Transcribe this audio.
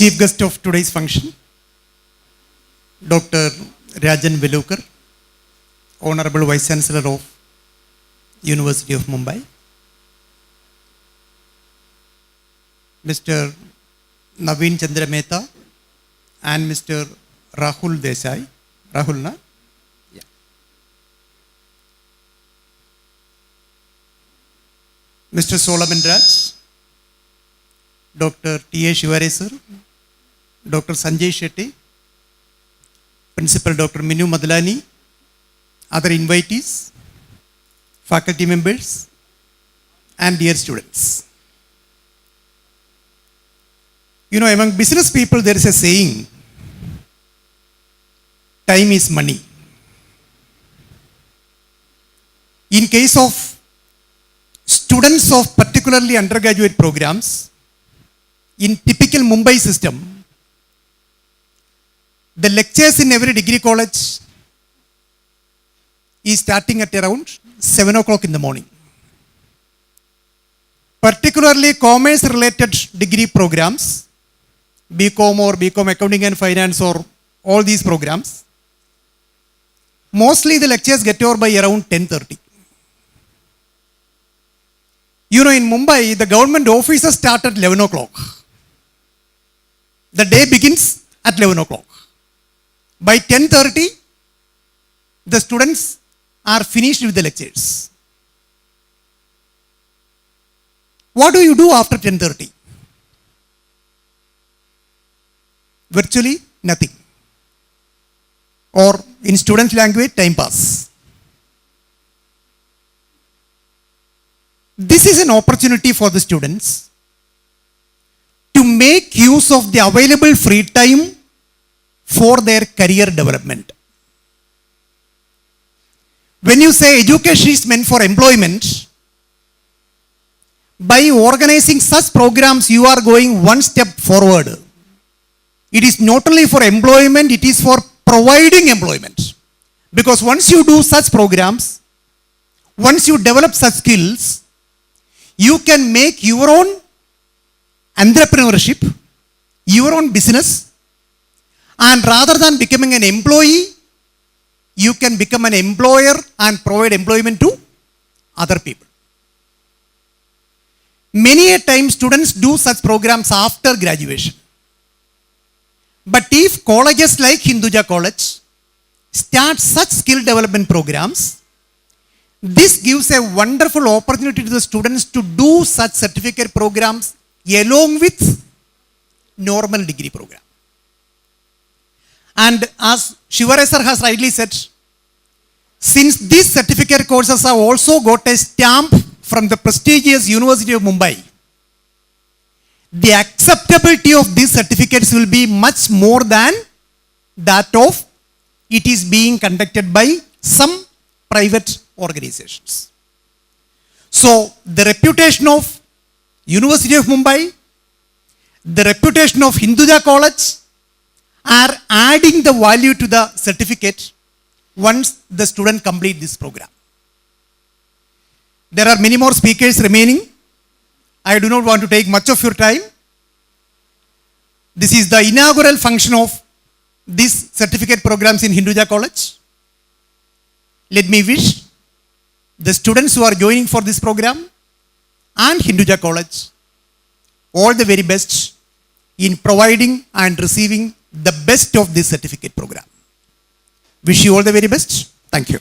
chief guest of today's function, Dr. Rajan Velukar, Honorable Vice Chancellor of University of Mumbai, Mr. Naveen Chandra Mehta and Mr. Rahul Desai. Rahul, na? Yeah. Mr. Solomon Raj, Dr. T.A. Shivaresar, Dr. Sanjay Shetty, Principal Dr. Minu Madlani, other invitees, faculty members, and dear students. You know, among business people, there is a saying, time is money. In case of students of particularly undergraduate programs, in typical Mumbai system, the lectures in every degree college is starting at around 7 o'clock in the morning. Particularly commerce related degree programs, BCom or BCom Accounting and Finance or all these programs, mostly the lectures get over by around 10:30. You know, in Mumbai, the government offices start at 11 o'clock. The day begins at 11 o'clock. By 10:30, the students are finished with the lectures. What do you do after 10:30? Virtually nothing. Or in student language, time pass. This is an opportunity for the students to make use of the available free time for their career development. When you say education is meant for employment, by organizing such programs, you are going one step forward. It is not only for employment, it is for providing employment. Because once you do such programs, once you develop such skills, you can make your own entrepreneurship, your own business, and rather than becoming an employee, you can become an employer and provide employment to other people. Many a time students do such programs after graduation. But if colleges like Hinduja College start such skill development programs, this gives a wonderful opportunity to the students to do such certificate programs along with normal degree program. And as Shivaresar has rightly said, since these certificate courses have also got a stamp from the prestigious University of Mumbai, the acceptability of these certificates will be much more than that of it is being conducted by some private organizations. So the reputation of University of Mumbai, the reputation of Hinduja College are adding the value to the certificate once the student complete this program. There are many more speakers remaining. I do not want to take much of your time. This is the inaugural function of these certificate programs in Hinduja College. Let me wish the students who are joining for this program and Hinduja College all the very best in providing and receiving the best of this certificate program. Wish you all the very best. Thank you.